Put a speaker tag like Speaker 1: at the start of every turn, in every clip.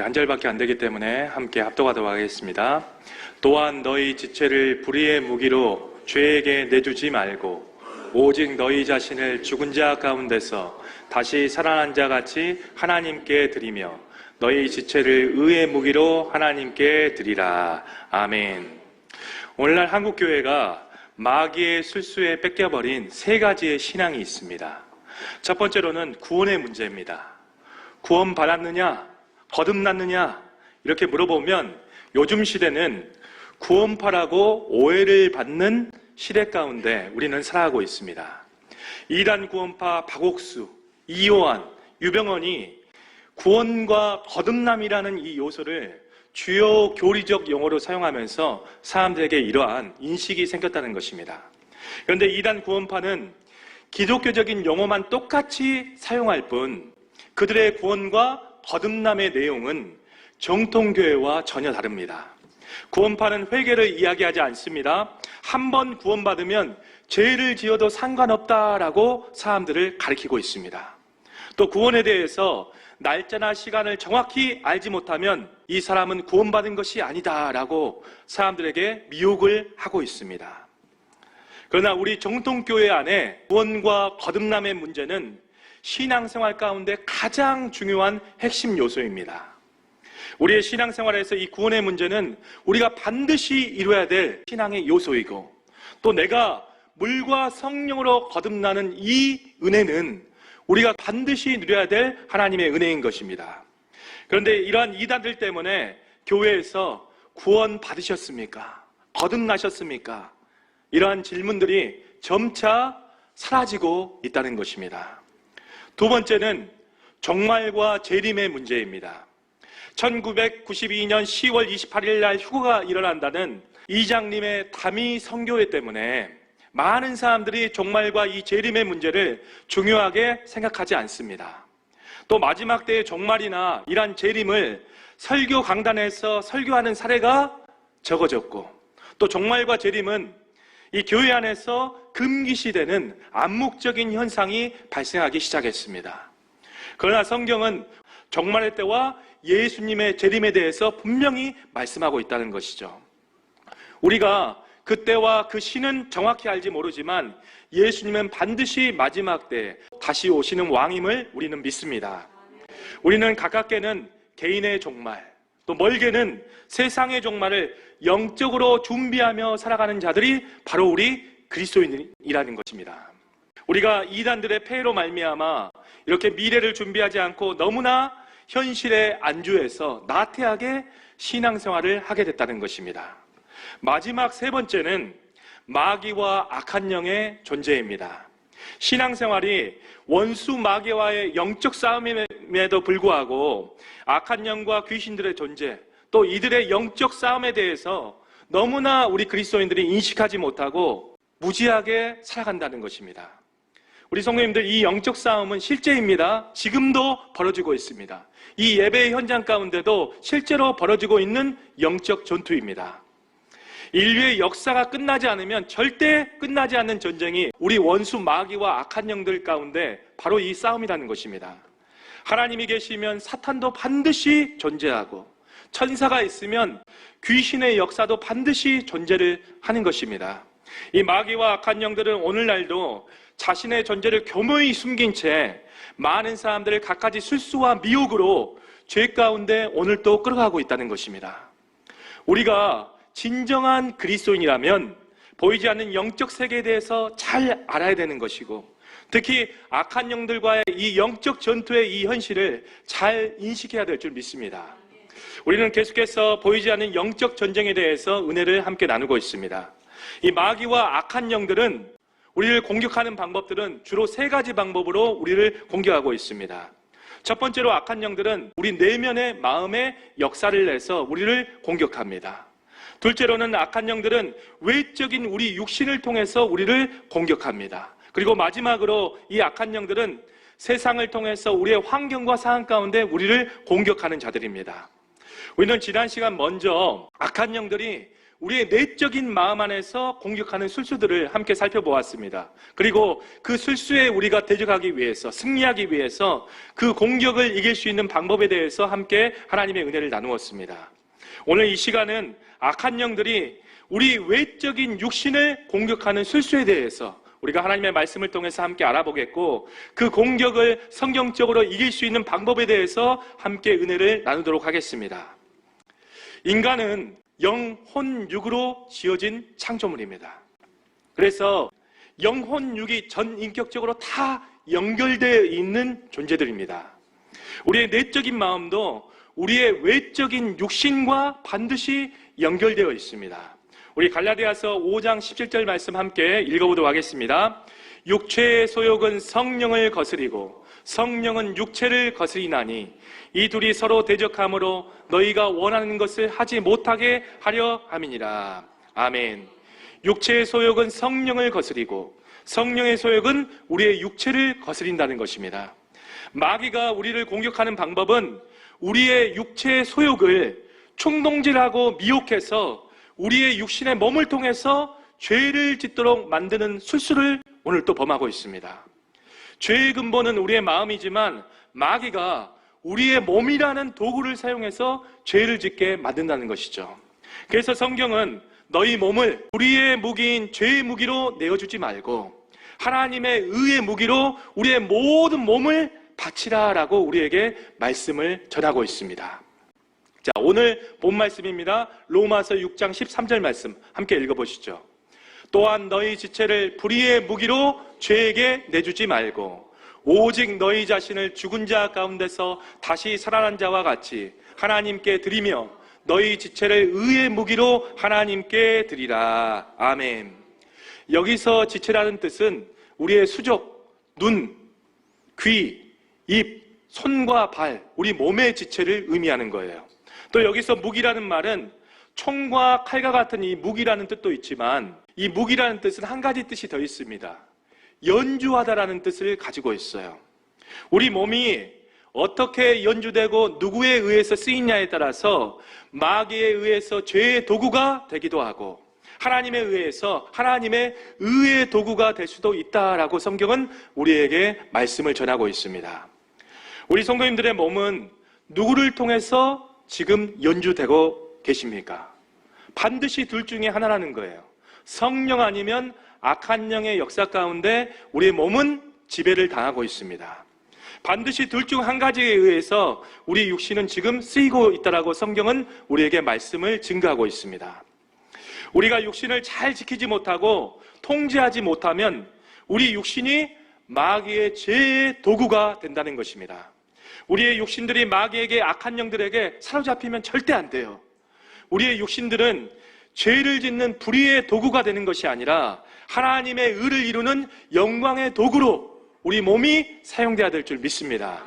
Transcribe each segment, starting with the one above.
Speaker 1: 한 절밖에 안 되기 때문에 함께 합독하도록 하겠습니다. 또한 너희 지체를 불의의 무기로 죄에게 내주지 말고 오직 너희 자신을 죽은 자 가운데서 다시 살아난 자 같이 하나님께 드리며 너희 지체를 의의 무기로 하나님께 드리라. 아멘. 오늘날 한국교회가 마귀의 술수에 뺏겨버린 세 가지의 신앙이 있습니다. 첫 번째로는 구원의 문제입니다. 구원 받았느냐? 거듭났느냐? 이렇게 물어보면 요즘 시대는 구원파라고 오해를 받는 시대 가운데 우리는 살아가고 있습니다. 이단 구원파 박옥수, 이요한, 유병헌이 구원과 거듭남이라는 이 요소를 주요 교리적 용어로 사용하면서 사람들에게 이러한 인식이 생겼다는 것입니다. 그런데 이단 구원파는 기독교적인 용어만 똑같이 사용할 뿐 그들의 구원과 거듭남의 내용은 정통교회와 전혀 다릅니다. 구원파는 회개를 이야기하지 않습니다. 한 번 구원받으면 죄를 지어도 상관없다라고 사람들을 가르치고 있습니다. 또 구원에 대해서 날짜나 시간을 정확히 알지 못하면 이 사람은 구원받은 것이 아니다라고 사람들에게 미혹을 하고 있습니다. 그러나 우리 정통교회 안에 구원과 거듭남의 문제는 신앙생활 가운데 가장 중요한 핵심 요소입니다. 우리의 신앙생활에서 이 구원의 문제는 우리가 반드시 이루어야 될 신앙의 요소이고 또 내가 물과 성령으로 거듭나는 이 은혜는 우리가 반드시 누려야 될 하나님의 은혜인 것입니다. 그런데 이러한 이단들 때문에 교회에서 구원 받으셨습니까? 거듭나셨습니까? 이러한 질문들이 점차 사라지고 있다는 것입니다. 두 번째는 종말과 재림의 문제입니다. 1992년 10월 28일 날 휴거가 일어난다는 이장님의 담의 선교회 때문에 많은 사람들이 종말과 이 재림의 문제를 중요하게 생각하지 않습니다. 또 마지막 때의 종말이나 이러한 재림을 설교 강단에서 설교하는 사례가 적어졌고 또 종말과 재림은 이 교회 안에서 금기시되는 암묵적인 현상이 발생하기 시작했습니다. 그러나 성경은 종말의 때와 예수님의 재림에 대해서 분명히 말씀하고 있다는 것이죠. 우리가 그때와 그 시는 정확히 알지 모르지만 예수님은 반드시 마지막 때 다시 오시는 왕임을 우리는 믿습니다. 우리는 가깝게는 개인의 종말, 또 멀게는 세상의 종말을 영적으로 준비하며 살아가는 자들이 바로 우리 그리스도인이라는 것입니다. 우리가 이단들의 폐해로 말미암아 이렇게 미래를 준비하지 않고 너무나 현실에 안주해서 나태하게 신앙생활을 하게 됐다는 것입니다. 마지막 세 번째는 마귀와 악한 영의 존재입니다. 신앙생활이 원수 마귀와의 영적 싸움임에도 불구하고 악한 영과 귀신들의 존재, 또 이들의 영적 싸움에 대해서 너무나 우리 그리스도인들이 인식하지 못하고 무지하게 살아간다는 것입니다. 우리 성도님들, 이 영적 싸움은 실제입니다. 지금도 벌어지고 있습니다. 이 예배의 현장 가운데도 실제로 벌어지고 있는 영적 전투입니다. 인류의 역사가 끝나지 않으면 절대 끝나지 않는 전쟁이 우리 원수 마귀와 악한 영들 가운데 바로 이 싸움이라는 것입니다. 하나님이 계시면 사탄도 반드시 존재하고 천사가 있으면 귀신의 역사도 반드시 존재를 하는 것입니다. 이 마귀와 악한 영들은 오늘날도 자신의 존재를 교묘히 숨긴 채 많은 사람들을 갖가지 술수와 미혹으로 죄 가운데 오늘도 끌어가고 있다는 것입니다. 우리가 진정한 그리스도인이라면 보이지 않는 영적 세계에 대해서 잘 알아야 되는 것이고 특히 악한 영들과의 이 영적 전투의 이 현실을 잘 인식해야 될 줄 믿습니다. 우리는 계속해서 보이지 않는 영적 전쟁에 대해서 은혜를 함께 나누고 있습니다. 이 마귀와 악한 영들은 우리를 공격하는 방법들은 주로 세 가지 방법으로 우리를 공격하고 있습니다. 첫 번째로 악한 영들은 우리 내면의 마음의 역사를 내서 우리를 공격합니다. 둘째로는 악한 영들은 외적인 우리 육신을 통해서 우리를 공격합니다. 그리고 마지막으로 이 악한 영들은 세상을 통해서 우리의 환경과 상황 가운데 우리를 공격하는 자들입니다. 우리는 지난 시간 먼저 악한 영들이 우리의 내적인 마음 안에서 공격하는 술수들을 함께 살펴보았습니다. 그리고 그 술수에 우리가 대적하기 위해서, 승리하기 위해서 그 공격을 이길 수 있는 방법에 대해서 함께 하나님의 은혜를 나누었습니다. 오늘 이 시간은 악한 영들이 우리 외적인 육신을 공격하는 술수에 대해서 우리가 하나님의 말씀을 통해서 함께 알아보겠고, 그 공격을 성경적으로 이길 수 있는 방법에 대해서 함께 은혜를 나누도록 하겠습니다. 인간은 영혼육으로 지어진 창조물입니다. 그래서 영혼육이 전인격적으로 다 연결되어 있는 존재들입니다. 우리의 내적인 마음도 우리의 외적인 육신과 반드시 연결되어 있습니다. 우리 갈라디아서 5장 17절 말씀 함께 읽어보도록 하겠습니다. 육체의 소욕은 성령을 거스리고 성령은 육체를 거스리나니 이 둘이 서로 대적함으로 너희가 원하는 것을 하지 못하게 하려 함이니라. 아멘. 육체의 소욕은 성령을 거스리고 성령의 소욕은 우리의 육체를 거스린다는 것입니다. 마귀가 우리를 공격하는 방법은 우리의 육체의 소욕을 충동질하고 미혹해서 우리의 육신의 몸을 통해서 죄를 짓도록 만드는 술수를 오늘 또 범하고 있습니다. 죄의 근본은 우리의 마음이지만 마귀가 우리의 몸이라는 도구를 사용해서 죄를 짓게 만든다는 것이죠. 그래서 성경은 너희 몸을 우리의 무기인 죄의 무기로 내어주지 말고 하나님의 의의 무기로 우리의 모든 몸을 바치라라고 우리에게 말씀을 전하고 있습니다. 자, 오늘 본 말씀입니다. 로마서 6장 13절 말씀 함께 읽어보시죠. 또한 너희 지체를 불의의 무기로 죄에게 내주지 말고 오직 너희 자신을 죽은 자 가운데서 다시 살아난 자와 같이 하나님께 드리며 너희 지체를 의의 무기로 하나님께 드리라. 아멘. 여기서 지체라는 뜻은 우리의 수족, 눈, 귀, 입, 손과 발, 우리 몸의 지체를 의미하는 거예요. 또 여기서 무기라는 말은 총과 칼과 같은 이 무기라는 뜻도 있지만 이 무기라는 뜻은 한 가지 뜻이 더 있습니다. 연주하다라는 뜻을 가지고 있어요. 우리 몸이 어떻게 연주되고 누구에 의해서 쓰이냐에 따라서 마귀에 의해서 죄의 도구가 되기도 하고 하나님에 의해서 하나님의 의의 도구가 될 수도 있다라고 성경은 우리에게 말씀을 전하고 있습니다. 우리 성도님들의 몸은 누구를 통해서 지금 연주되고 계십니까? 반드시 둘 중에 하나라는 거예요. 성령 아니면 악한 영의 역사 가운데 우리의 몸은 지배를 당하고 있습니다. 반드시 둘 중 한 가지에 의해서 우리 육신은 지금 쓰이고 있다라고 성경은 우리에게 말씀을 증거하고 있습니다. 우리가 육신을 잘 지키지 못하고 통제하지 못하면 우리 육신이 마귀의 죄의 도구가 된다는 것입니다. 우리의 육신들이 마귀에게 악한 영들에게 사로잡히면 절대 안 돼요. 우리의 육신들은 죄를 짓는 불의의 도구가 되는 것이 아니라 하나님의 의를 이루는 영광의 도구로 우리 몸이 사용돼야 될 줄 믿습니다.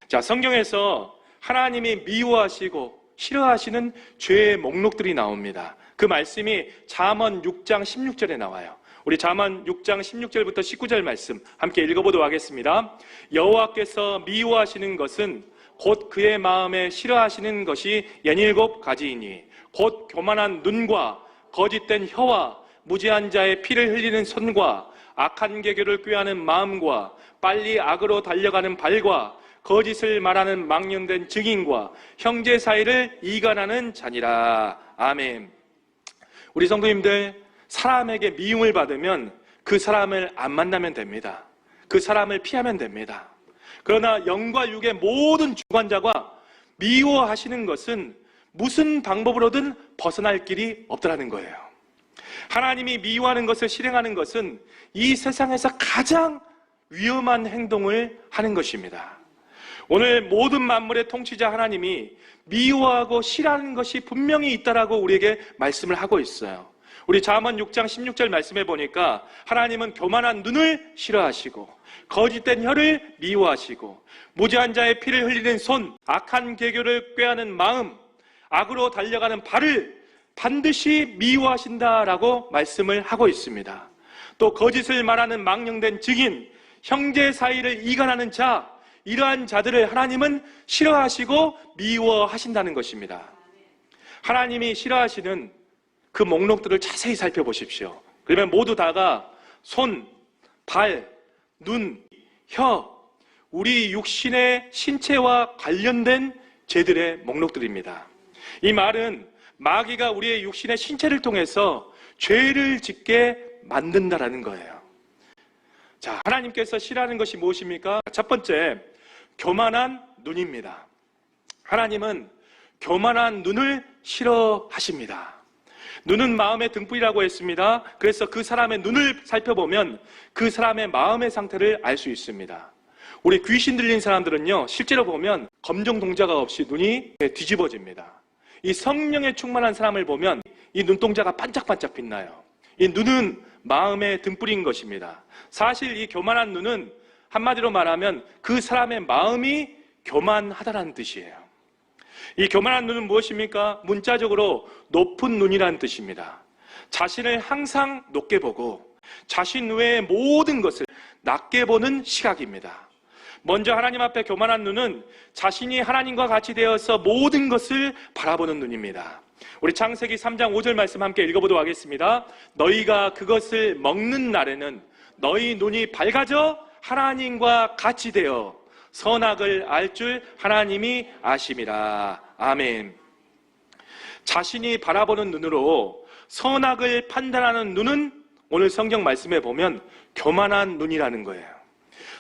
Speaker 1: 자, 성경에서 하나님이 미워하시고 싫어하시는 죄의 목록들이 나옵니다. 그 말씀이 잠언 6장 16절에 나와요. 우리 잠언 6장 16절부터 19절 말씀 함께 읽어보도록 하겠습니다. 여호와께서 미워하시는 것은 곧 그의 마음에 싫어하시는 것이 17가지이니 곧 교만한 눈과 거짓된 혀와 무지한 자의 피를 흘리는 손과 악한 계교를 꾀하는 마음과 빨리 악으로 달려가는 발과 거짓을 말하는 망령된 증인과 형제 사이를 이간하는 자니라. 아멘. 우리 성도님들, 사람에게 미움을 받으면 그 사람을 안 만나면 됩니다. 그 사람을 피하면 됩니다. 그러나 영과 육의 모든 주관자가 미워하시는 것은 무슨 방법으로든 벗어날 길이 없더라는 거예요. 하나님이 미워하는 것을 실행하는 것은 이 세상에서 가장 위험한 행동을 하는 것입니다. 오늘 모든 만물의 통치자 하나님이 미워하고 싫어하는 것이 분명히 있다라고 우리에게 말씀을 하고 있어요. 우리 잠언 6장 16절 말씀해 보니까 하나님은 교만한 눈을 싫어하시고 거짓된 혀를 미워하시고 무지한 자의 피를 흘리는 손, 악한 계교를 꾀하는 마음, 악으로 달려가는 발을 반드시 미워하신다라고 말씀을 하고 있습니다. 또 거짓을 말하는 망령된 증인, 형제 사이를 이간하는 자, 이러한 자들을 하나님은 싫어하시고 미워하신다는 것입니다. 하나님이 싫어하시는 그 목록들을 자세히 살펴보십시오. 그러면 모두 다가 손, 발, 눈, 혀, 우리 육신의 신체와 관련된 죄들의 목록들입니다. 이 말은 마귀가 우리의 육신의 신체를 통해서 죄를 짓게 만든다라는 거예요. 자, 하나님께서 싫어하는 것이 무엇입니까? 첫 번째, 교만한 눈입니다. 하나님은 교만한 눈을 싫어하십니다. 눈은 마음의 등불이라고 했습니다. 그래서 그 사람의 눈을 살펴보면 그 사람의 마음의 상태를 알 수 있습니다. 우리 귀신 들린 사람들은요, 실제로 보면 검정 동자가 없이 눈이 뒤집어집니다. 이 성령에 충만한 사람을 보면 이 눈동자가 반짝반짝 빛나요. 이 눈은 마음의 등불인 것입니다. 사실 이 교만한 눈은 한마디로 말하면 그 사람의 마음이 교만하다는 뜻이에요. 이 교만한 눈은 무엇입니까? 문자적으로 높은 눈이라는 뜻입니다. 자신을 항상 높게 보고 자신 외의 모든 것을 낮게 보는 시각입니다. 먼저 하나님 앞에 교만한 눈은 자신이 하나님과 같이 되어서 모든 것을 바라보는 눈입니다. 우리 창세기 3장 5절 말씀 함께 읽어보도록 하겠습니다. 너희가 그것을 먹는 날에는 너희 눈이 밝아져 하나님과 같이 되어 선악을 알 줄 하나님이 아심이라. 아멘. 자신이 바라보는 눈으로 선악을 판단하는 눈은 오늘 성경 말씀에 보면 교만한 눈이라는 거예요.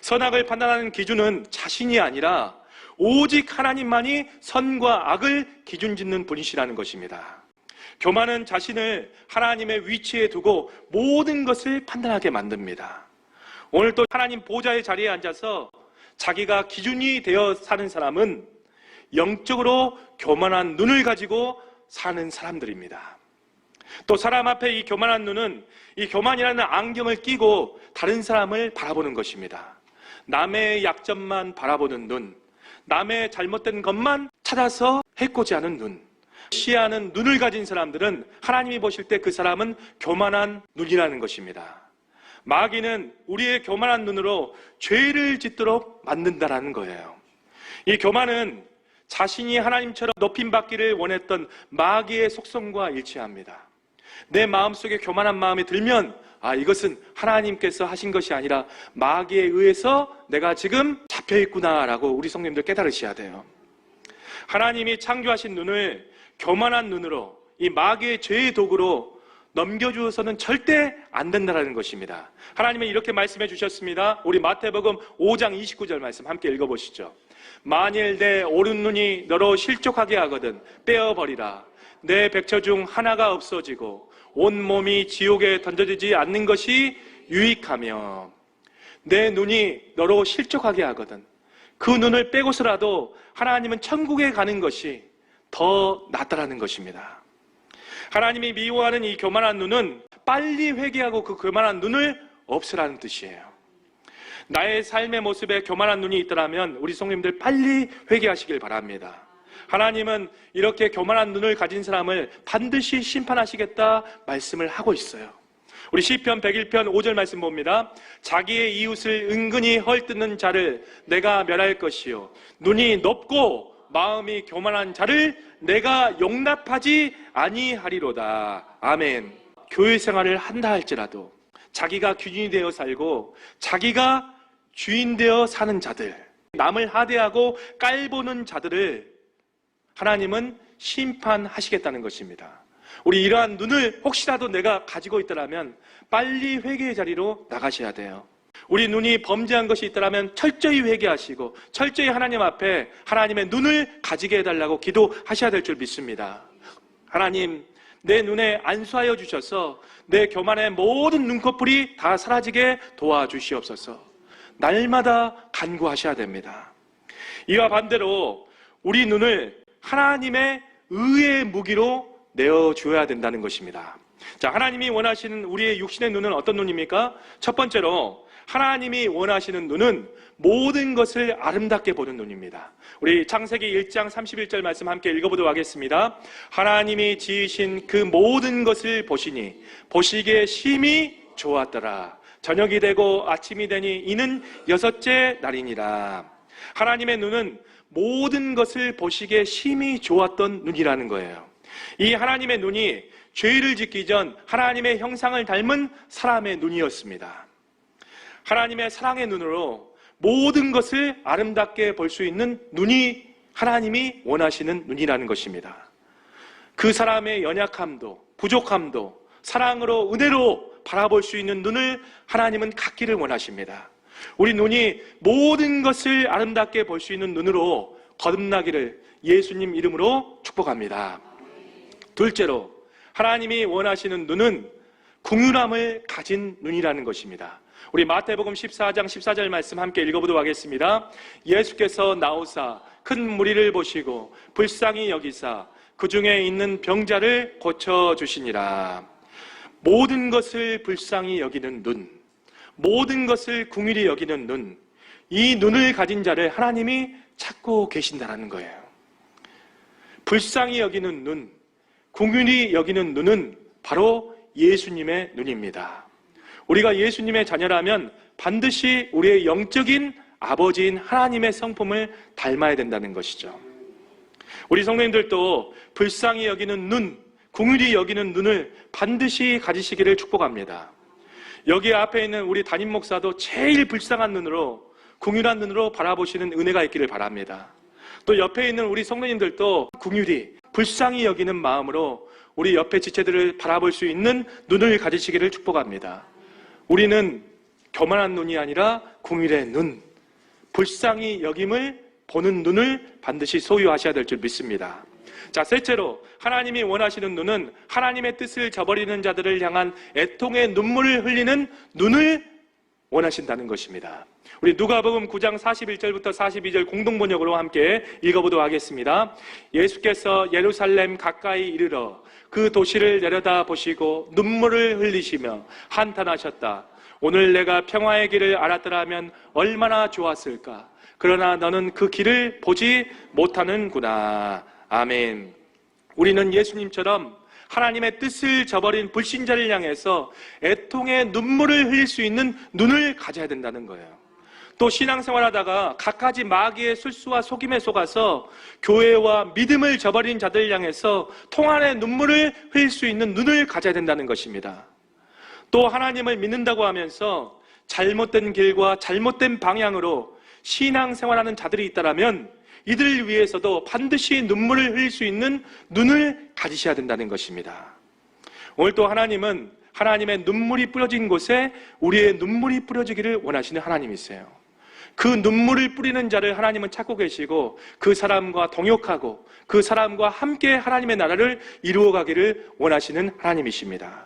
Speaker 1: 선악을 판단하는 기준은 자신이 아니라 오직 하나님만이 선과 악을 기준 짓는 분이시라는 것입니다. 교만은 자신을 하나님의 위치에 두고 모든 것을 판단하게 만듭니다. 오늘 또 하나님 보좌의 자리에 앉아서 자기가 기준이 되어 사는 사람은 영적으로 교만한 눈을 가지고 사는 사람들입니다. 또 사람 앞에 이 교만한 눈은 이 교만이라는 안경을 끼고 다른 사람을 바라보는 것입니다. 남의 약점만 바라보는 눈, 남의 잘못된 것만 찾아서 해코지 하는 눈, 시야하는 눈을 가진 사람들은 하나님이 보실 때 그 사람은 교만한 눈이라는 것입니다. 마귀는 우리의 교만한 눈으로 죄를 짓도록 만든다라는 거예요. 이 교만은 자신이 하나님처럼 높임받기를 원했던 마귀의 속성과 일치합니다. 내 마음속에 교만한 마음이 들면 이것은 하나님께서 하신 것이 아니라 마귀에 의해서 내가 지금 잡혀있구나라고 우리 성님들 깨달으셔야 돼요. 하나님이 창조하신 눈을 교만한 눈으로 이 마귀의 죄의 도구로 넘겨주어서는 절대 안 된다는 것입니다. 하나님은 이렇게 말씀해 주셨습니다. 우리 마태복음 5장 29절 말씀 함께 읽어보시죠. 만일 내 오른눈이 너로 실족하게 하거든 빼어버리라. 내 백처 중 하나가 없어지고 온몸이 지옥에 던져지지 않는 것이 유익하며, 내 눈이 너로 실족하게 하거든 그 눈을 빼고서라도 하나님은 천국에 가는 것이 더 낫다라는 것입니다. 하나님이 미워하는 이 교만한 눈은 빨리 회개하고 그 교만한 눈을 없애라는 뜻이에요. 나의 삶의 모습에 교만한 눈이 있더라면 우리 성님들 빨리 회개하시길 바랍니다. 하나님은 이렇게 교만한 눈을 가진 사람을 반드시 심판하시겠다 말씀을 하고 있어요. 우리 시편 101편 5절 말씀 봅니다. 자기의 이웃을 은근히 헐뜯는 자를 내가 멸할 것이요 눈이 높고 마음이 교만한 자를 내가 용납하지 아니하리로다. 아멘. 교회 생활을 한다 할지라도 자기가 귀인이 되어 살고 자기가 주인 되어 사는 자들, 남을 하대하고 깔보는 자들을 하나님은 심판하시겠다는 것입니다. 우리 이러한 눈을 혹시라도 내가 가지고 있더라면 빨리 회개의 자리로 나가셔야 돼요. 우리 눈이 범죄한 것이 있더라면 철저히 회개하시고 철저히 하나님 앞에 하나님의 눈을 가지게 해달라고 기도하셔야 될 줄 믿습니다. 하나님, 내 눈에 안수하여 주셔서 내 교만의 모든 눈꺼풀이 다 사라지게 도와주시옵소서. 날마다 간구하셔야 됩니다. 이와 반대로 우리 눈을 하나님의 의의 무기로 내어줘야 된다는 것입니다. 자, 하나님이 원하시는 우리의 육신의 눈은 어떤 눈입니까? 첫 번째로 하나님이 원하시는 눈은 모든 것을 아름답게 보는 눈입니다. 우리 창세기 1장 31절 말씀 함께 읽어보도록 하겠습니다. 하나님이 지으신 그 모든 것을 보시니 보시기에 심히 좋았더라. 저녁이 되고 아침이 되니 이는 여섯째 날이니라. 하나님의 눈은 모든 것을 보시기에 심히 좋았던 눈이라는 거예요. 이 하나님의 눈이 죄를 짓기 전 하나님의 형상을 닮은 사람의 눈이었습니다. 하나님의 사랑의 눈으로 모든 것을 아름답게 볼 수 있는 눈이 하나님이 원하시는 눈이라는 것입니다. 그 사람의 연약함도 부족함도 사랑으로 은혜로 바라볼 수 있는 눈을 하나님은 갖기를 원하십니다. 우리 눈이 모든 것을 아름답게 볼 수 있는 눈으로 거듭나기를 예수님 이름으로 축복합니다. 둘째로 하나님이 원하시는 눈은 긍휼함을 가진 눈이라는 것입니다. 우리 마태복음 14장 14절 말씀 함께 읽어보도록 하겠습니다. 예수께서 나오사 큰 무리를 보시고 불쌍히 여기사 그 중에 있는 병자를 고쳐주시니라. 모든 것을 불쌍히 여기는 눈, 모든 것을 긍휼히 여기는 눈, 이 눈을 가진 자를 하나님이 찾고 계신다는 거예요. 불쌍히 여기는 눈, 긍휼히 여기는 눈은 바로 예수님의 눈입니다. 우리가 예수님의 자녀라면 반드시 우리의 영적인 아버지인 하나님의 성품을 닮아야 된다는 것이죠. 우리 성도님들도 불쌍히 여기는 눈, 긍휼히 여기는 눈을 반드시 가지시기를 축복합니다. 여기 앞에 있는 우리 담임 목사도 제일 불쌍한 눈으로, 긍휼한 눈으로 바라보시는 은혜가 있기를 바랍니다. 또 옆에 있는 우리 성도님들도 긍휼히 불쌍히 여기는 마음으로 우리 옆에 지체들을 바라볼 수 있는 눈을 가지시기를 축복합니다. 우리는 교만한 눈이 아니라 긍휼의 눈, 불쌍히 여김을 보는 눈을 반드시 소유하셔야 될 줄 믿습니다. 자, 셋째로 하나님이 원하시는 눈은 하나님의 뜻을 저버리는 자들을 향한 애통의 눈물을 흘리는 눈을 원하신다는 것입니다. 우리 누가복음 9장 41절부터 42절 공동번역으로 함께 읽어보도록 하겠습니다. 예수께서 예루살렘 가까이 이르러 그 도시를 내려다 보시고 눈물을 흘리시며 한탄하셨다. 오늘 내가 평화의 길을 알았더라면 얼마나 좋았을까. 그러나 너는 그 길을 보지 못하는구나. 아멘. 우리는 예수님처럼 하나님의 뜻을 저버린 불신자를 향해서 애통의 눈물을 흘릴 수 있는 눈을 가져야 된다는 거예요. 또 신앙생활하다가 갖가지 마귀의 술수와 속임에 속아서 교회와 믿음을 저버린 자들 향해서 통안의 눈물을 흘릴 수 있는 눈을 가져야 된다는 것입니다. 또 하나님을 믿는다고 하면서 잘못된 길과 잘못된 방향으로 신앙생활하는 자들이 있다면 이들을 위해서도 반드시 눈물을 흘릴 수 있는 눈을 가지셔야 된다는 것입니다. 오늘 또 하나님은 하나님의 눈물이 뿌려진 곳에 우리의 눈물이 뿌려지기를 원하시는 하나님이세요. 그 눈물을 뿌리는 자를 하나님은 찾고 계시고 그 사람과 동역하고 그 사람과 함께 하나님의 나라를 이루어가기를 원하시는 하나님이십니다.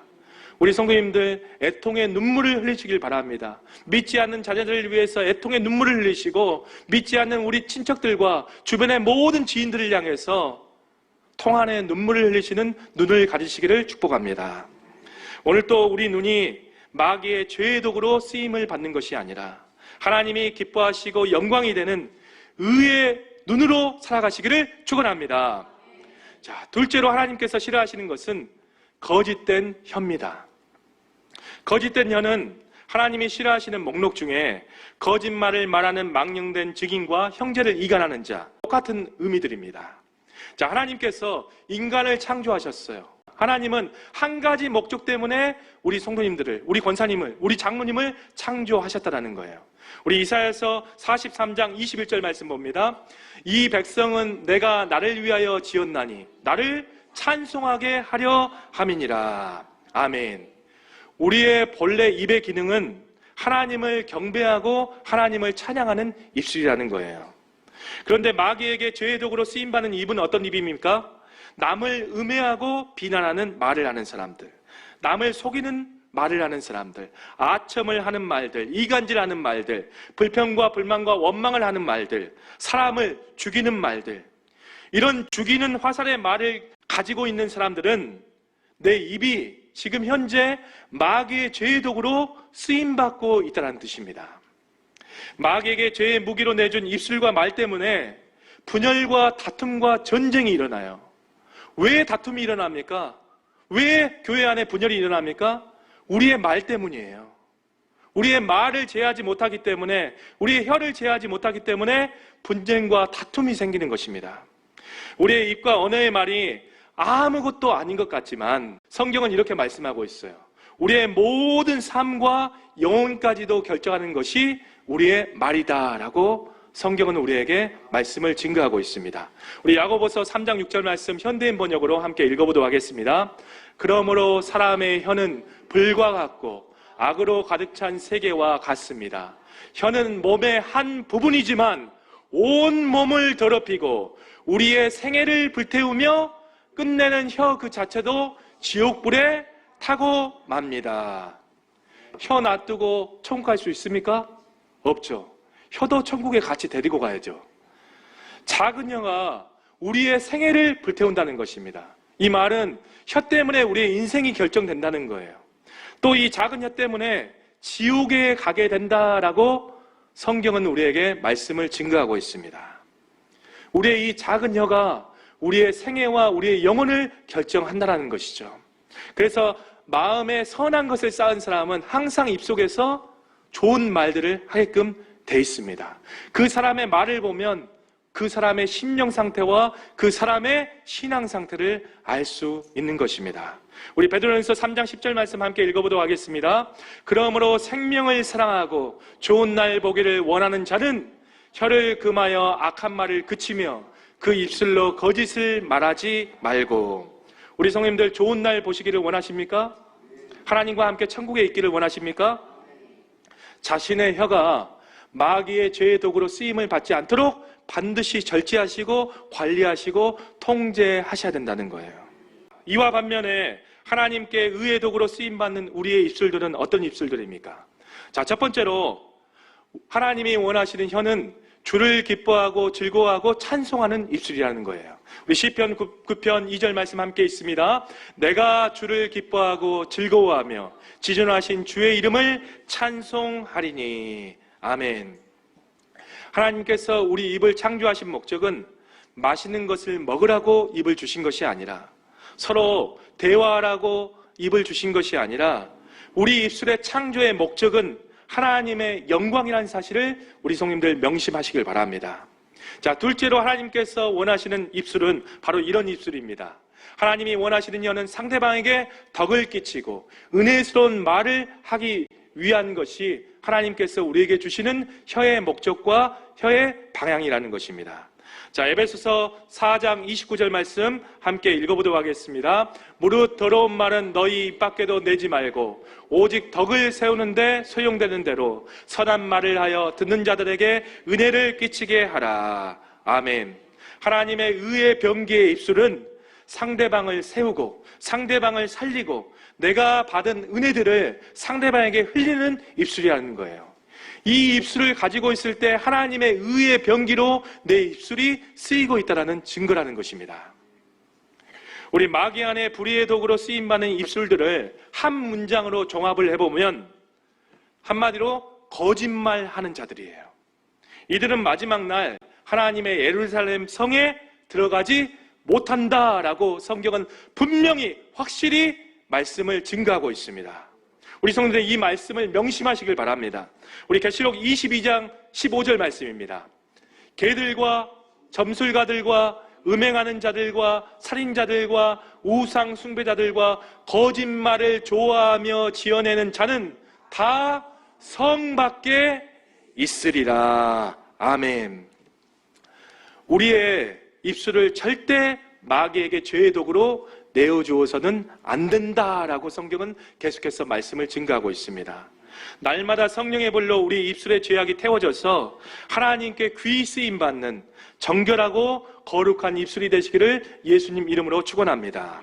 Speaker 1: 우리 성도님들 애통의 눈물을 흘리시길 바랍니다. 믿지 않는 자녀들을 위해서 애통의 눈물을 흘리시고 믿지 않는 우리 친척들과 주변의 모든 지인들을 향해서 통안의 눈물을 흘리시는 눈을 가지시기를 축복합니다. 오늘 또 우리 눈이 마귀의 죄의 도구로 쓰임을 받는 것이 아니라 하나님이 기뻐하시고 영광이 되는 의의 눈으로 살아가시기를 축원합니다. 자, 둘째로 하나님께서 싫어하시는 것은 거짓된 혀입니다. 거짓된 혀는 하나님이 싫어하시는 목록 중에 거짓말을 말하는 망령된 증인과 형제를 이간하는 자, 똑같은 의미들입니다. 자, 하나님께서 인간을 창조하셨어요. 하나님은 한 가지 목적 때문에 우리 성도님들을, 우리 권사님을, 우리 장로님을 창조하셨다는 거예요. 우리 이사야서 43장 21절 말씀 봅니다. 이 백성은 내가 나를 위하여 지었나니 나를 찬송하게 하려 함이니라. 아멘. 우리의 본래 입의 기능은 하나님을 경배하고 하나님을 찬양하는 입술이라는 거예요. 그런데 마귀에게 죄의 도구로 쓰임받는 입은 어떤 입입니까? 남을 음해하고 비난하는 말을 하는 사람들, 남을 속이는 말을 하는 사람들, 아첨을 하는 말들, 이간질하는 말들, 불평과 불만과 원망을 하는 말들, 사람을 죽이는 말들, 이런 죽이는 화살의 말을 가지고 있는 사람들은 내 입이 지금 현재 마귀의 죄의 도구로 쓰임받고 있다는 뜻입니다. 마귀에게 죄의 무기로 내준 입술과 말 때문에 분열과 다툼과 전쟁이 일어나요. 왜 다툼이 일어납니까? 왜 교회 안에 분열이 일어납니까? 우리의 말 때문이에요. 우리의 말을 제하지 못하기 때문에, 우리의 혀를 제하지 못하기 때문에 분쟁과 다툼이 생기는 것입니다. 우리의 입과 언어의 말이 아무것도 아닌 것 같지만 성경은 이렇게 말씀하고 있어요. 우리의 모든 삶과 영혼까지도 결정하는 것이 우리의 말이다라고 성경은 우리에게 말씀을 증거하고 있습니다. 우리 야고보서 3장 6절 말씀 현대인 번역으로 함께 읽어보도록 하겠습니다. 그러므로 사람의 혀는 불과 같고 악으로 가득 찬 세계와 같습니다. 혀는 몸의 한 부분이지만 온 몸을 더럽히고 우리의 생애를 불태우며 끝내는 혀 그 자체도 지옥불에 타고 맙니다. 혀 놔두고 천국 갈 수 있습니까? 없죠. 혀도 천국에 같이 데리고 가야죠. 작은 혀가 우리의 생애를 불태운다는 것입니다. 이 말은 혀 때문에 우리의 인생이 결정된다는 거예요. 또 이 작은 혀 때문에 지옥에 가게 된다라고 성경은 우리에게 말씀을 증거하고 있습니다. 우리의 이 작은 혀가 우리의 생애와 우리의 영혼을 결정한다는 것이죠. 그래서 마음에 선한 것을 쌓은 사람은 항상 입속에서 좋은 말들을 하게끔 돼 있습니다. 그 사람의 말을 보면 그 사람의 심령 상태와 그 사람의 신앙 상태를 알 수 있는 것입니다. 우리 베드로전서 3장 10절 말씀 함께 읽어보도록 하겠습니다. 그러므로 생명을 사랑하고 좋은 날 보기를 원하는 자는 혀를 금하여 악한 말을 그치며 그 입술로 거짓을 말하지 말고. 우리 성님들 좋은 날 보시기를 원하십니까? 하나님과 함께 천국에 있기를 원하십니까? 자신의 혀가 마귀의 죄의 도구로 쓰임을 받지 않도록 반드시 절제하시고 관리하시고 통제하셔야 된다는 거예요. 이와 반면에 하나님께 의의 도구로 쓰임받는 우리의 입술들은 어떤 입술들입니까? 자, 첫 번째로 하나님이 원하시는 혀는 주를 기뻐하고 즐거워하고 찬송하는 입술이라는 거예요. 우리 시편 9편 2절 말씀 함께 있습니다. 내가 주를 기뻐하고 즐거워하며 지존하신 주의 이름을 찬송하리니. 아멘. 하나님께서 우리 입을 창조하신 목적은 맛있는 것을 먹으라고 입을 주신 것이 아니라, 서로 대화하라고 입을 주신 것이 아니라, 우리 입술의 창조의 목적은 하나님의 영광이라는 사실을 우리 성님들 명심하시길 바랍니다. 자, 둘째로 하나님께서 원하시는 입술은 바로 이런 입술입니다. 하나님이 원하시는 혀는 상대방에게 덕을 끼치고 은혜스러운 말을 하기 위한 것이 하나님께서 우리에게 주시는 혀의 목적과 혀의 방향이라는 것입니다. 자, 에베소서 4장 29절 말씀 함께 읽어보도록 하겠습니다. 무릇 더러운 말은 너희 입 밖에도 내지 말고 오직 덕을 세우는데 소용되는 대로 선한 말을 하여 듣는 자들에게 은혜를 끼치게 하라. 아멘. 하나님의 의의 병기의 입술은 상대방을 세우고 상대방을 살리고 내가 받은 은혜들을 상대방에게 흘리는 입술이라는 거예요. 이 입술을 가지고 있을 때 하나님의 의의 병기로 내 입술이 쓰이고 있다는 증거라는 것입니다. 우리 마귀 안에 불의의 도구로 쓰임받는 입술들을 한 문장으로 종합을 해보면 한마디로 거짓말하는 자들이에요. 이들은 마지막 날 하나님의 예루살렘 성에 들어가지 못한다라고 성경은 분명히 확실히 말씀을 증거하고 있습니다. 우리 성도들 이 말씀을 명심하시길 바랍니다. 우리 계시록 22장 15절 말씀입니다. 개들과 점술가들과 음행하는 자들과 살인자들과 우상 숭배자들과 거짓말을 좋아하며 지어내는 자는 다 성 밖에 있으리라. 아멘. 우리의 입술을 절대 마귀에게 죄의 도구로 내어주어서는 안 된다라고 성경은 계속해서 말씀을 증거하고 있습니다. 날마다 성령의 불로 우리 입술에 죄악이 태워져서 하나님께 귀히 쓰임받는 정결하고 거룩한 입술이 되시기를 예수님 이름으로 축원합니다.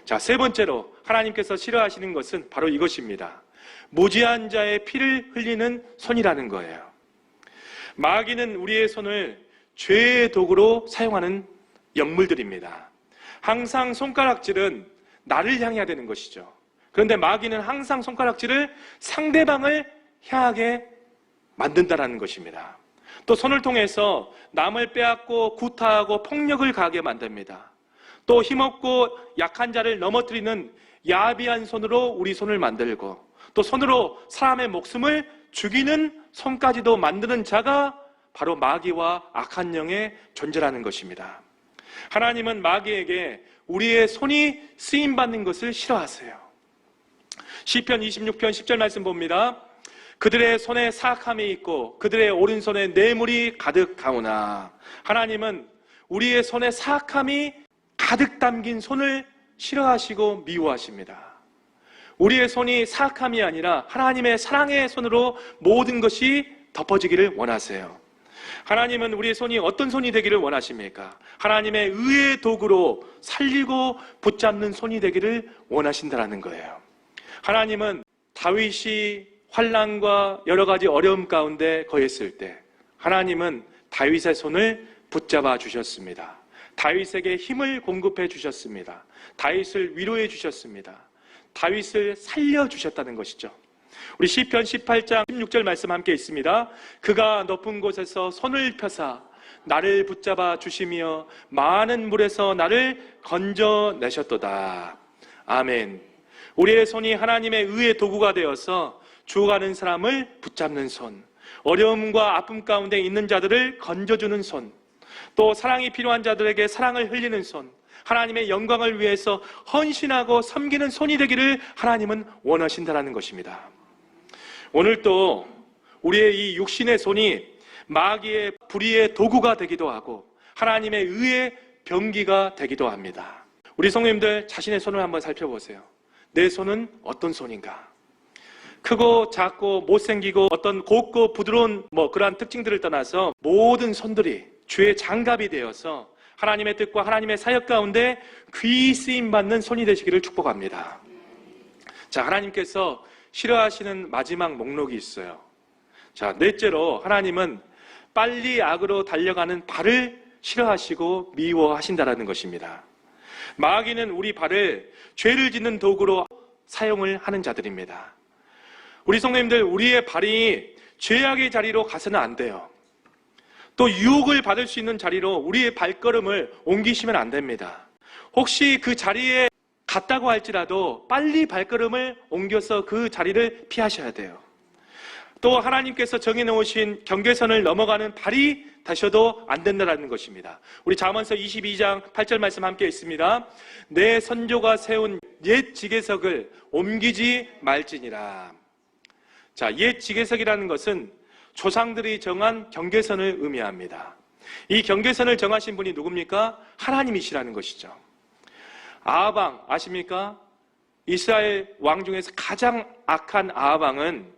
Speaker 1: 자, 세 번째로 하나님께서 싫어하시는 것은 바로 이것입니다. 무지한 자의 피를 흘리는 손이라는 거예요. 마귀는 우리의 손을 죄의 도구로 사용하는 영물들입니다. 항상 손가락질은 나를 향해야 되는 것이죠. 그런데 마귀는 항상 손가락질을 상대방을 향하게 만든다는 것입니다. 또 손을 통해서 남을 빼앗고 구타하고 폭력을 가하게 만듭니다. 또 힘없고 약한 자를 넘어뜨리는 야비한 손으로 우리 손을 만들고, 또 손으로 사람의 목숨을 죽이는 손까지도 만드는 자가 바로 마귀와 악한 영의 존재라는 것입니다. 하나님은 마귀에게 우리의 손이 쓰임받는 것을 싫어하세요. 시편 26편 10절 말씀 봅니다. 그들의 손에 사악함이 있고 그들의 오른손에 뇌물이 가득하오나. 하나님은 우리의 손에 사악함이 가득 담긴 손을 싫어하시고 미워하십니다. 우리의 손이 사악함이 아니라 하나님의 사랑의 손으로 모든 것이 덮어지기를 원하세요. 하나님은 우리의 손이 어떤 손이 되기를 원하십니까? 하나님의 의의 도구로 살리고 붙잡는 손이 되기를 원하신다는 거예요. 하나님은 다윗이 환난과 여러 가지 어려움 가운데 거했을 때 하나님은 다윗의 손을 붙잡아 주셨습니다. 다윗에게 힘을 공급해 주셨습니다. 다윗을 위로해 주셨습니다. 다윗을 살려주셨다는 것이죠. 우리 시편 18장 16절 말씀 함께 있습니다. 그가 높은 곳에서 손을 펴사 나를 붙잡아 주시며 많은 물에서 나를 건져내셨도다. 아멘. 우리의 손이 하나님의 의의 도구가 되어서 죽어가는 사람을 붙잡는 손, 어려움과 아픔 가운데 있는 자들을 건져주는 손, 또 사랑이 필요한 자들에게 사랑을 흘리는 손, 하나님의 영광을 위해서 헌신하고 섬기는 손이 되기를 하나님은 원하신다는 것입니다. 오늘도 우리의 이 육신의 손이 마귀의 불의의 도구가 되기도 하고 하나님의 의의 병기가 되기도 합니다. 우리 성도님들 자신의 손을 한번 살펴보세요. 내 손은 어떤 손인가? 크고 작고 못생기고 어떤 곱고 부드러운 그러한 특징들을 떠나서 모든 손들이 주의 장갑이 되어서 하나님의 뜻과 하나님의 사역 가운데 귀히 쓰임받는 손이 되시기를 축복합니다. 자, 하나님께서 싫어하시는 마지막 목록이 있어요. 자, 넷째로 하나님은 빨리 악으로 달려가는 발을 싫어하시고 미워하신다라는 것입니다. 마귀는 우리 발을 죄를 짓는 도구로 사용을 하는 자들입니다. 우리 성도님들, 우리의 발이 죄악의 자리로 가서는 안 돼요. 또 유혹을 받을 수 있는 자리로 우리의 발걸음을 옮기시면 안 됩니다. 혹시 그 자리에 갔다고 할지라도 빨리 발걸음을 옮겨서 그 자리를 피하셔야 돼요. 또 하나님께서 정해놓으신 경계선을 넘어가는 발이 다셔도 안 된다는 것입니다. 우리 잠언서 22장 8절 말씀 함께 있습니다. 내 선조가 세운 옛 지계석을 옮기지 말지니라. 자, 옛 지계석이라는 것은 조상들이 정한 경계선을 의미합니다. 이 경계선을 정하신 분이 누굽니까? 하나님이시라는 것이죠. 아합 아십니까? 이스라엘 왕 중에서 가장 악한 아합 왕은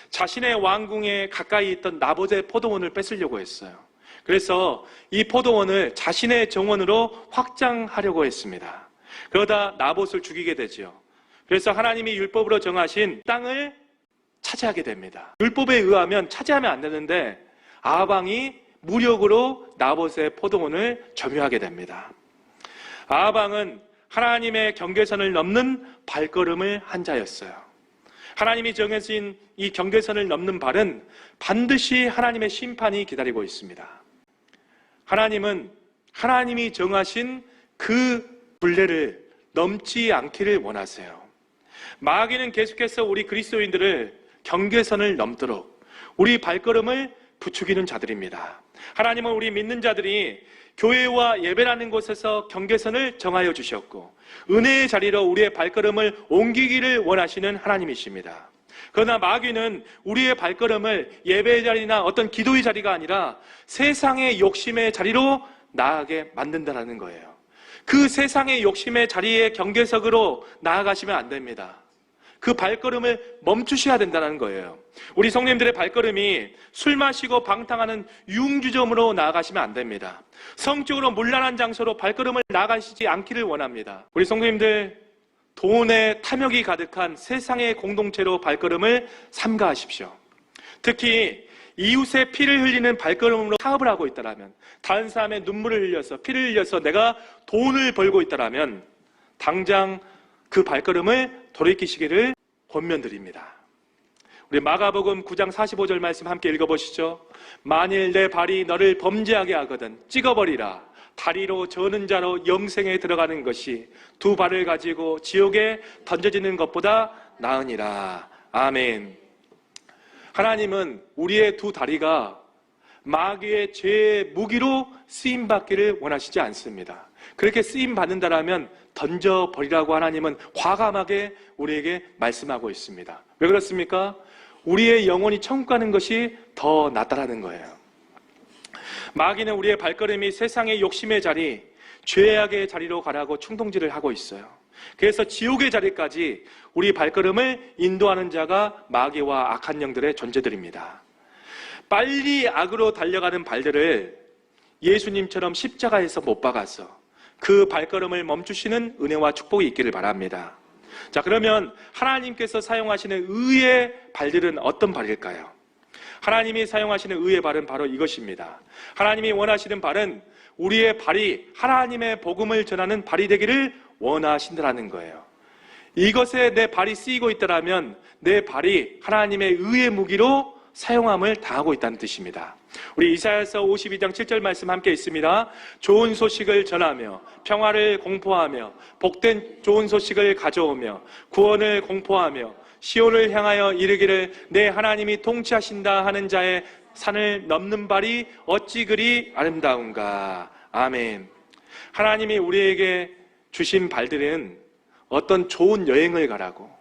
Speaker 1: 자신의 왕궁에 가까이 있던 나봇의 포도원을 뺏으려고 했어요. 그래서 이 포도원을 자신의 정원으로 확장하려고 했습니다. 그러다 나봇을 죽이게 되죠. 그래서 하나님이 율법으로 정하신 땅을 차지하게 됩니다. 율법에 의하면 차지하면 안 되는데 아합 왕이 무력으로 나봇의 포도원을 점유하게 됩니다. 아합 왕은 하나님의 경계선을 넘는 발걸음을 한 자였어요. 하나님이 정해진 이 경계선을 넘는 발은 반드시 하나님의 심판이 기다리고 있습니다. 하나님은 하나님이 정하신 그 굴레를 넘지 않기를 원하세요. 마귀는 계속해서 우리 그리스도인들을 경계선을 넘도록 우리 발걸음을 부추기는 자들입니다. 하나님은 우리 믿는 자들이 교회와 예배라는 곳에서 경계선을 정하여 주셨고 은혜의 자리로 우리의 발걸음을 옮기기를 원하시는 하나님이십니다. 그러나 마귀는 우리의 발걸음을 예배의 자리나 어떤 기도의 자리가 아니라 세상의 욕심의 자리로 나아가게 만든다는 거예요. 그 세상의 욕심의 자리에 경계석으로 나아가시면 안 됩니다. 그 발걸음을 멈추셔야 된다는 거예요. 우리 성도님들의 발걸음이 술 마시고 방탕하는 융주점으로 나아가시면 안 됩니다. 성적으로 문란한 장소로 발걸음을 나아가시지 않기를 원합니다. 우리 성도님들, 돈의 탐욕이 가득한 세상의 공동체로 발걸음을 삼가하십시오. 특히 이웃의 피를 흘리는 발걸음으로 사업을 하고 있다면, 다른 사람의 눈물을 흘려서 피를 흘려서 내가 돈을 벌고 있다면 당장 그 발걸음을 돌이키시기를 권면드립니다. 우리 마가복음 9장 45절 말씀 함께 읽어보시죠. 만일 내 발이 너를 범죄하게 하거든 찍어버리라. 다리로 저는 자로 영생에 들어가는 것이 두 발을 가지고 지옥에 던져지는 것보다 나으니라. 아멘. 하나님은 우리의 두 다리가 마귀의 죄의 무기로 쓰임받기를 원하시지 않습니다. 그렇게 쓰임받는다라면 던져버리라고 하나님은 과감하게 우리에게 말씀하고 있습니다. 왜 그렇습니까? 우리의 영혼이 천국 가는 것이 더 낫다라는 거예요. 마귀는 우리의 발걸음이 세상의 욕심의 자리, 죄악의 자리로 가라고 충동질을 하고 있어요. 그래서 지옥의 자리까지 우리 발걸음을 인도하는 자가 마귀와 악한 영들의 존재들입니다. 빨리 악으로 달려가는 발들을 예수님처럼 십자가에서 못 박아서 그 발걸음을 멈추시는 은혜와 축복이 있기를 바랍니다. 자, 그러면 하나님께서 사용하시는 의의 발들은 어떤 발일까요? 하나님이 사용하시는 의의 발은 바로 이것입니다. 하나님이 원하시는 발은 우리의 발이 하나님의 복음을 전하는 발이 되기를 원하신다는 거예요. 이것에 내 발이 쓰이고 있다면 내 발이 하나님의 의의 무기로 사용함을 당하고 있다는 뜻입니다. 우리 이사야서 52장 7절 말씀 함께 있습니다. 좋은 소식을 전하며 평화를 공포하며 복된 좋은 소식을 가져오며 구원을 공포하며 시온을 향하여 이르기를 내 하나님이 통치하신다 하는 자의 산을 넘는 발이 어찌 그리 아름다운가. 아멘. 하나님이 우리에게 주신 발들은 어떤 좋은 여행을 가라고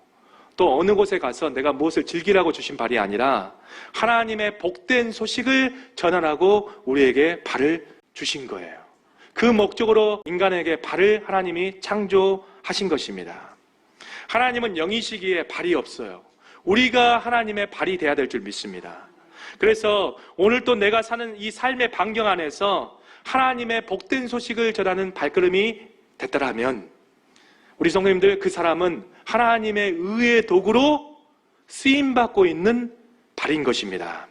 Speaker 1: 또 어느 곳에 가서 내가 무엇을 즐기라고 주신 발이 아니라 하나님의 복된 소식을 전하라고 우리에게 발을 주신 거예요. 그 목적으로 인간에게 발을 하나님이 창조하신 것입니다. 하나님은 영이시기에 발이 없어요. 우리가 하나님의 발이 돼야 될 줄 믿습니다. 그래서 오늘 또 내가 사는 이 삶의 반경 안에서 하나님의 복된 소식을 전하는 발걸음이 됐더라면 우리 성도님들, 그 사람은 하나님의 의의 도구로 쓰임받고 있는 발인 것입니다.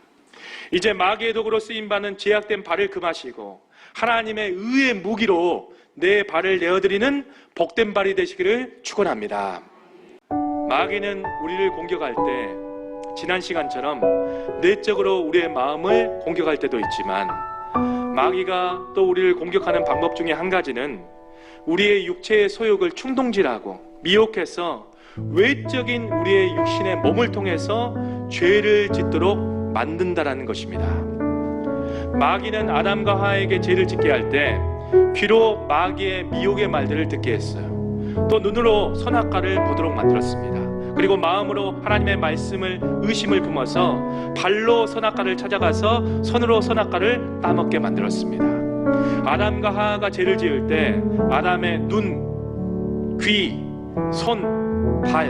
Speaker 1: 이제 마귀의 도구로 쓰임받는 제약된 발을 금하시고 하나님의 의의 무기로 내 발을 내어드리는 복된 발이 되시기를 축원합니다. 마귀는 우리를 공격할 때 지난 시간처럼 내적으로 우리의 마음을 공격할 때도 있지만 마귀가 또 우리를 공격하는 방법 중에 한 가지는 우리의 육체의 소욕을 충동질하고 미혹해서 외적인 우리의 육신의 몸을 통해서 죄를 짓도록 만든다라는 것입니다. 마귀는 아담과 하와에게 죄를 짓게 할 때 귀로 마귀의 미혹의 말들을 듣게 했어요. 또 눈으로 선악과를 보도록 만들었습니다. 그리고 마음으로 하나님의 말씀을 의심을 품어서 발로 선악과를 찾아가서 손으로 선악과를 따먹게 만들었습니다. 아담과 하와가 죄를 지을 때 아담의 눈, 귀, 손, 발,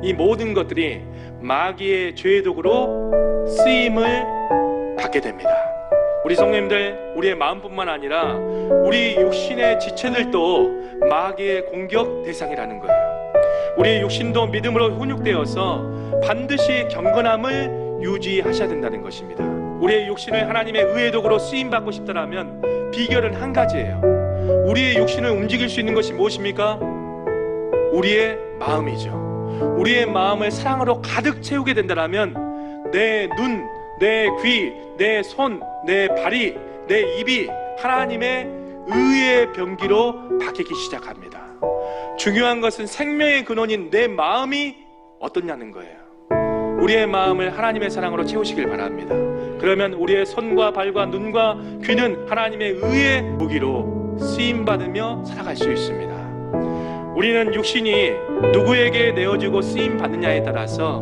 Speaker 1: 이 모든 것들이 마귀의 죄의 도구로 쓰임을 받게 됩니다. 우리 성도님들, 우리의 마음뿐만 아니라 우리 육신의 지체들도 마귀의 공격 대상이라는 거예요. 우리의 육신도 믿음으로 훈육되어서 반드시 경건함을 유지하셔야 된다는 것입니다. 우리의 육신을 하나님의 의의 도구로 쓰임받고 싶다면 비결은 한 가지예요. 우리의 육신을 움직일 수 있는 것이 무엇입니까? 우리의 마음이죠. 우리의 마음을 사랑으로 가득 채우게 된다면 내 눈, 내 귀, 내 손, 내 발이, 내 입이 하나님의 의의 병기로 바뀌기 시작합니다. 중요한 것은 생명의 근원인 내 마음이 어떠냐는 거예요. 우리의 마음을 하나님의 사랑으로 채우시길 바랍니다. 그러면 우리의 손과 발과 눈과 귀는 하나님의 의의 무기로 쓰임받으며 살아갈 수 있습니다. 우리는 육신이 누구에게 내어지고 쓰임받느냐에 따라서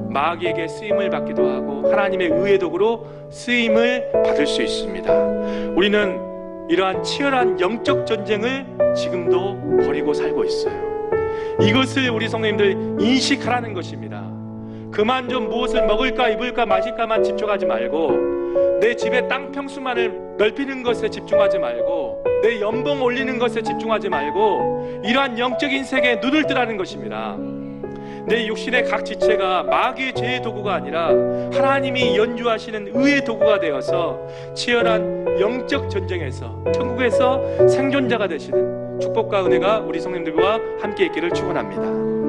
Speaker 1: 마귀에게 쓰임을 받기도 하고 하나님의 의의 도구로 쓰임을 받을 수 있습니다. 우리는 이러한 치열한 영적 전쟁을 지금도 벌이고 살고 있어요. 이것을 우리 성도님들 인식하라는 것입니다. 그만 좀 무엇을 먹을까 입을까 마실까만 집중하지 말고 내 집의 땅 평수만을 넓히는 것에 집중하지 말고 내 연봉 올리는 것에 집중하지 말고 이러한 영적인 세계에 눈을 뜨라는 것입니다. 내 육신의 각 지체가 마귀의 죄의 도구가 아니라 하나님이 연주하시는 의의 도구가 되어서 치열한 영적 전쟁에서 천국에서 생존자가 되시는 축복과 은혜가 우리 성도님들과 함께 있기를 축원합니다.